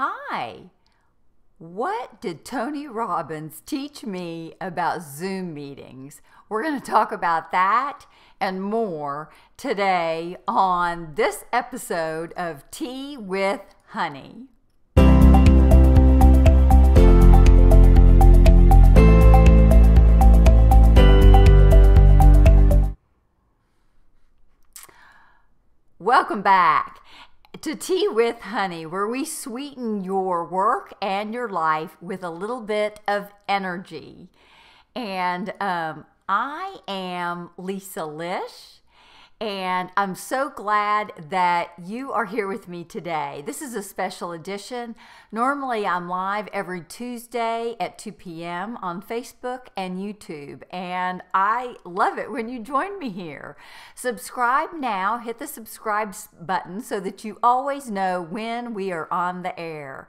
Hi, what did Tony Robbins teach me about Zoom meetings? We're going to talk about that and more today on this episode of Tea with Honey. Welcome back to Tea with Honey, where we sweeten your work and your life with a little bit of energy. And I am Lisa Lish, and I'm so glad that you are here with me today. This is a special edition. Normally, I'm live every Tuesday at 2 p.m. on Facebook and YouTube, and I love it when you join me here. Subscribe now. Hit the subscribe button so that you always know when we are on the air.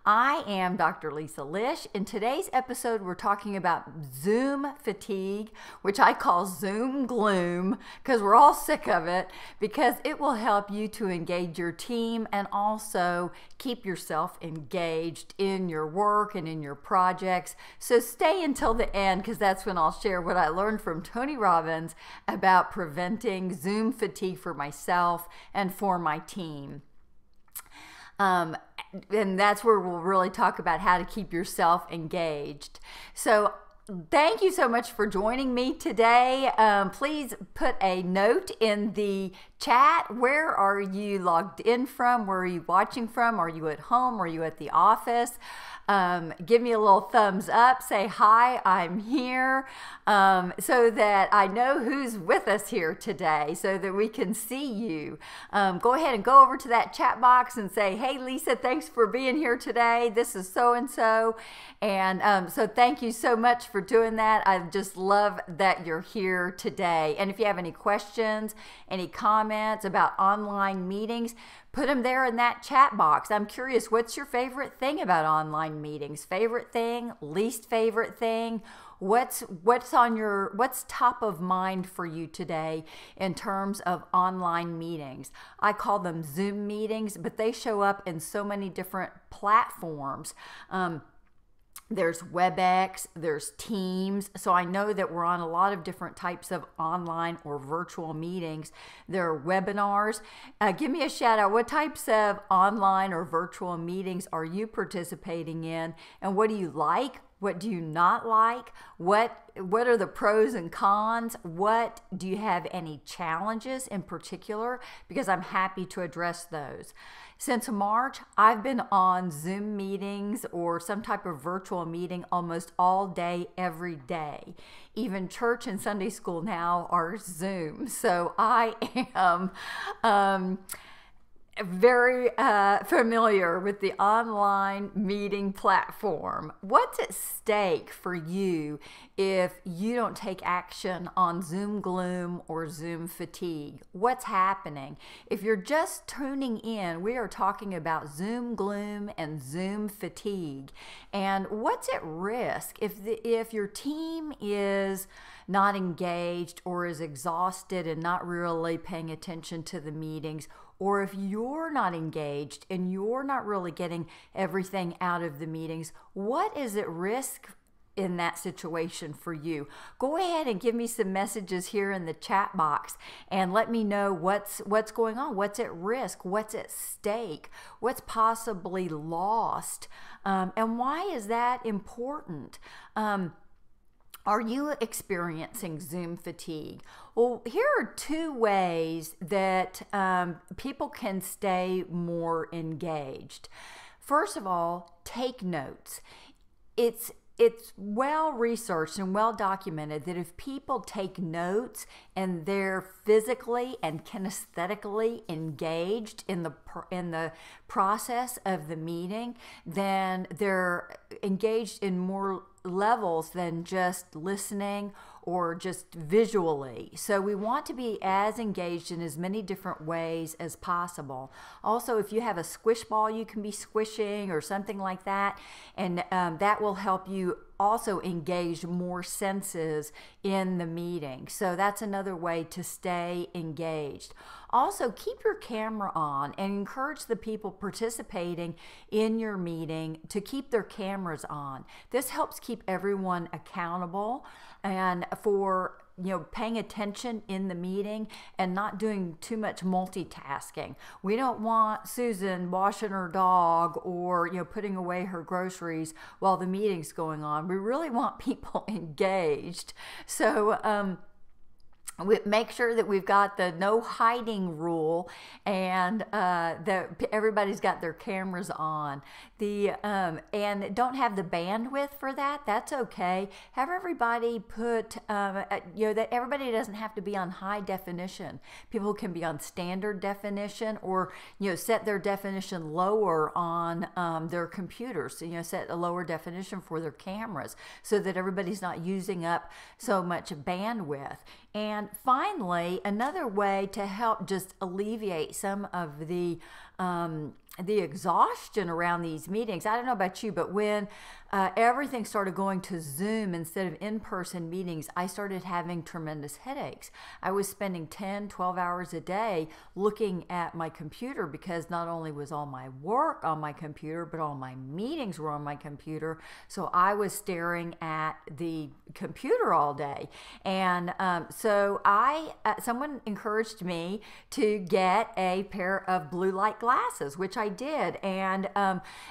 I am Dr. Lisa Lish. In today's episode, we're talking about Zoom fatigue, which I call Zoom Gloom, because we're all sick of it, because it will help you to engage your team and also keep yourself engaged in your work and in your projects. So stay until the end, because that's when I'll share what I learned from Tony Robbins about preventing Zoom fatigue for myself and for my team. And that's where we'll really talk about how to keep yourself engaged. So thank you so much for joining me today. Please put a note in the chat. Where are you logged in from? Where are you watching from? Are you at home? Are you at the office? Give me a little thumbs up. Say, hi, I'm here, so that I know who's with us here today, so that we can see you. Go ahead and go over to that chat box and say, hey, Lisa, thanks for being here today. This is so-and-so. And so thank you so much for doing that. I just love that you're here today. And if you have any questions, any comments about online meetings, put them there in that chat box. I'm curious, what's your favorite thing about online meetings? Favorite thing, least favorite thing? What's top of mind for you today in terms of online meetings? I call them Zoom meetings, but they show up in so many different platforms. There's WebEx, there's Teams. So I know that we're on a lot of different types of online or virtual meetings. There are webinars. Give me a shout out. What types of online or virtual meetings are you participating in? And what do you like? What do you not like? What are the pros and cons? What do you have any challenges in particular? Because I'm happy to address those. Since March, I've been on Zoom meetings or some type of virtual meeting almost all day, every day. Even church and Sunday school now are Zoom. So I am very familiar with the online meeting platform. What's at stake for you if you don't take action on Zoom Gloom or Zoom fatigue? What's happening? If you're just tuning in, we are talking about Zoom Gloom and Zoom fatigue. And what's at risk if your team is not engaged or is exhausted and not really paying attention to the meetings, or if you're not engaged and you're not really getting everything out of the meetings, what is at risk in that situation for you? Go ahead and give me some messages here in the chat box and let me know what's going on, what's at risk, what's at stake, what's possibly lost, and why is that important? Are you experiencing Zoom fatigue? Well, here are two ways that people can stay more engaged. First of all, take notes. It's well researched and well documented that if people take notes and they're physically and kinesthetically engaged in the process of the meeting, then they're engaged in more levels than just listening or just visually. So we want to be as engaged in as many different ways as possible. Also, if you have a squish ball you can be squishing or something like that, and that will help you also engage more senses in the meeting. So that's another way to stay engaged. Also, keep your camera on and encourage the people participating in your meeting to keep their cameras on. This helps keep everyone accountable and for paying attention in the meeting and not doing too much multitasking. We don't want Susan washing her dog or putting away her groceries while the meeting's going on. We really want people engaged. So we make sure that we've got the no hiding rule and that everybody's got their cameras on. And don't have the bandwidth for that. That's okay. Have everybody put, that everybody doesn't have to be on high definition. People can be on standard definition or, set their definition lower on their computers. So, set a lower definition for their cameras so that everybody's not using up so much bandwidth. And finally, another way to help just alleviate some of the exhaustion around these meetings. I don't know about you, but when everything started going to Zoom instead of in-person meetings, I started having tremendous headaches. I was spending 10, 12 hours a day looking at my computer because not only was all my work on my computer, but all my meetings were on my computer. So I was staring at the computer all day. And so someone encouraged me to get a pair of blue light glasses, which I did, and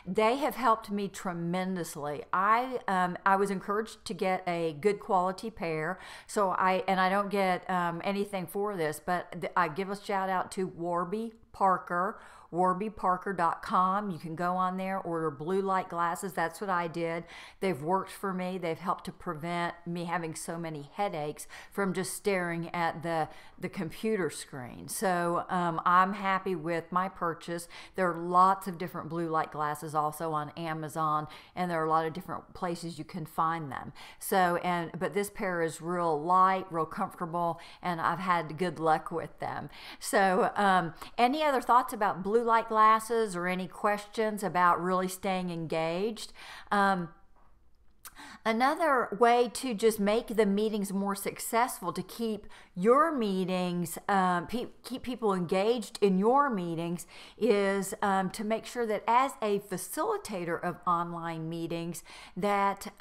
they have helped me tremendously. I was encouraged to get a good quality pair, so I don't get anything for this, but I give a shout out to Warby Parker. warbyparker.com. You can go on there, order blue light glasses. That's what I did. They've worked for me. They've helped to prevent me having so many headaches from just staring at the computer screen. So I'm happy with my purchase. There are lots of different blue light glasses also on Amazon, and there are a lot of different places you can find them. So, but this pair is real light, real comfortable, and I've had good luck with them. So any other thoughts about blue light glasses or any questions about really staying engaged? Another way to just make the meetings more successful, to keep your meetings, keep people engaged in your meetings, is to make sure that as a facilitator of online meetings, that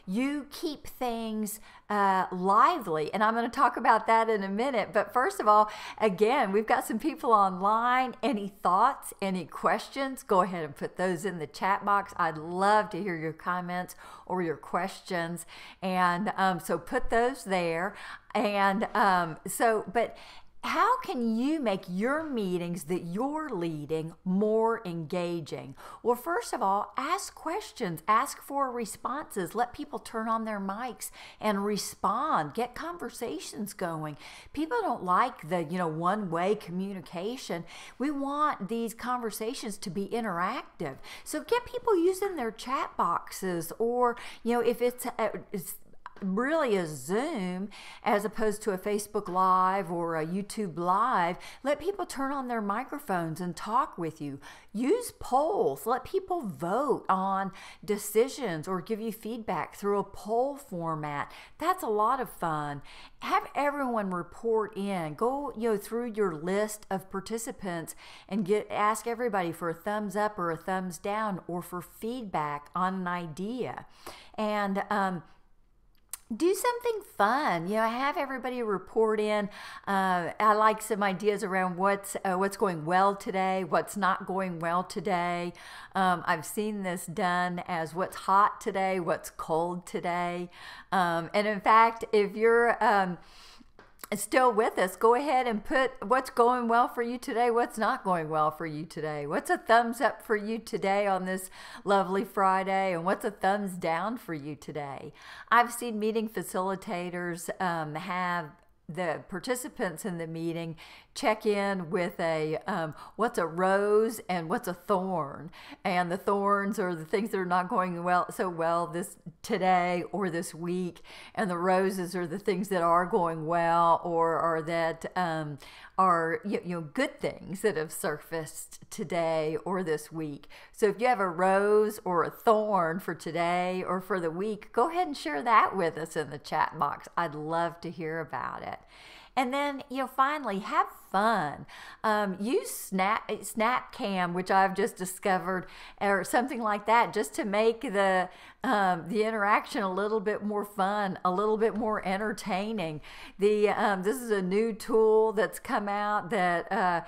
you keep things lively. And I'm going to talk about that in a minute. But first of all, again, we've got some people online. Any thoughts, any questions, go ahead and put those in the chat box. I'd love to hear your comments or your questions. And so put those there. And but how can you make your meetings that you're leading more engaging? Well, first of all, ask questions, ask for responses, let people turn on their mics and respond, get conversations going. People don't like the, one-way communication. We want these conversations to be interactive. So get people using their chat boxes, or, if it's really a Zoom as opposed to a Facebook Live or a YouTube Live, let people turn on their microphones and talk with you. Use polls. Let people vote on decisions or give you feedback through a poll format. That's a lot of fun. Have everyone report in. Go through your list of participants and ask everybody for a thumbs up or a thumbs down or for feedback on an idea. And do something fun. Have everybody report in. I like some ideas around what's going well today, what's not going well today. I've seen this done as what's hot today, what's cold today. And in fact, if you're still with us, go ahead and put what's going well for you today, what's not going well for you today. What's a thumbs up for you today on this lovely Friday, and what's a thumbs down for you today? I've seen meeting facilitators have the participants in the meeting check in with a what's a rose and what's a thorn, and the thorns are the things that are not going so well this today or this week, and the roses are the things that are going well or that are good things that have surfaced today or this week. So if you have a rose or a thorn for today or for the week, go ahead and share that with us in the chat box. I'd love to hear about it. And then, finally, have fun. Use Snapcam, which I've just discovered, or something like that, just to make the interaction a little bit more fun, a little bit more entertaining. This is a new tool that's come out that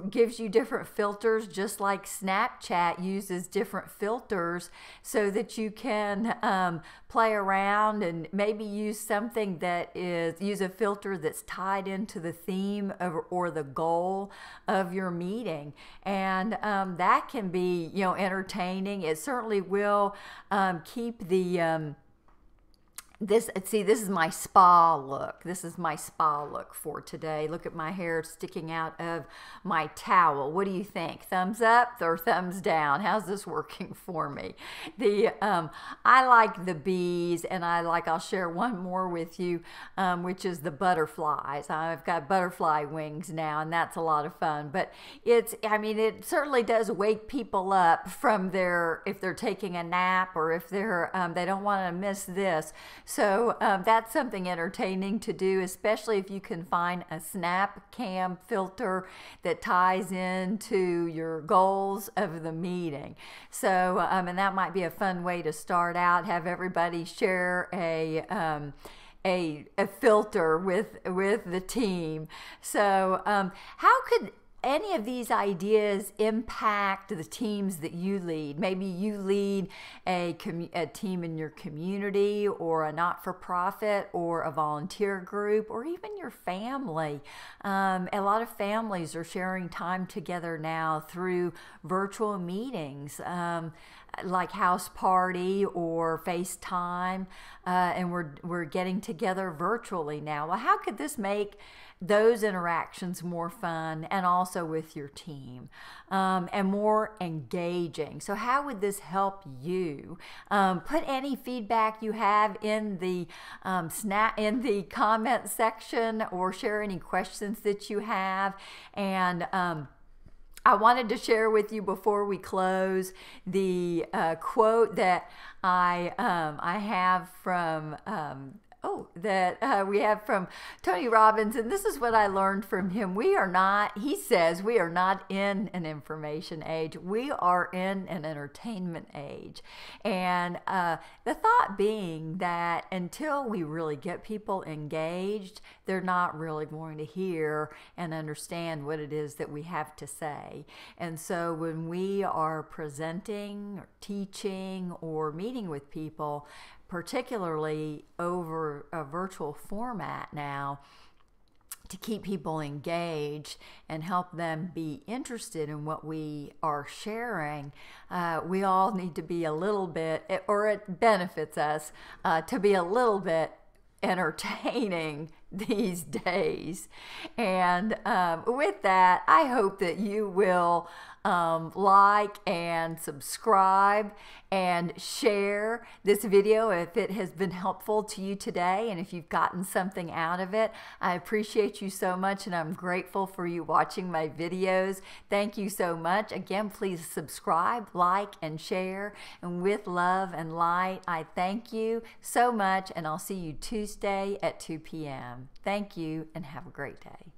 gives you different filters, just like Snapchat uses different filters, so that you can play around and maybe use something use a filter that's tied into the theme or the goal of your meeting, and that can be entertaining. It certainly will keep the this is my spa look. This is my spa look for today. Look at my hair sticking out of my towel. What do you think? Thumbs up or thumbs down? How's this working for me? I like the bees, and I'll share one more with you, which is the butterflies. I've got butterfly wings now, and that's a lot of fun. But it certainly does wake people up from if they're taking a nap, or if they don't want to miss this. So that's something entertaining to do, especially if you can find a Snapcam filter that ties into your goals of the meeting. So, and that might be a fun way to start out. Have everybody share a filter with the team. So, how could any of these ideas impact the teams that you lead? Maybe you lead a team in your community, or a not-for-profit, or a volunteer group, or even your family. A lot of families are sharing time together now through virtual meetings, like House Party or FaceTime, and we're getting together virtually now. Well, how could this make those interactions more fun, and also with your team, and more engaging? So how would this help you? Put any feedback you have in the comment section, or share any questions that you have. And I wanted to share with you before we close the quote that I have from we have from Tony Robbins, and this is what I learned from him. He says, we are not in an information age. We are in an entertainment age. And the thought being that until we really get people engaged, they're not really going to hear and understand what it is that we have to say. And so when we are presenting, or teaching, or meeting with people, particularly over a virtual format now, to keep people engaged and help them be interested in what we are sharing, we all need to be a little bit, or it benefits us to be a little bit entertaining these days. And with that, I hope that you will like and subscribe and share this video if it has been helpful to you today, and if you've gotten something out of it. I appreciate you so much, and I'm grateful for you watching my videos. Thank you so much. Again, please subscribe, like, and share. And with love and light, I thank you so much, and I'll see you Tuesday at 2 p.m. Thank you, and have a great day.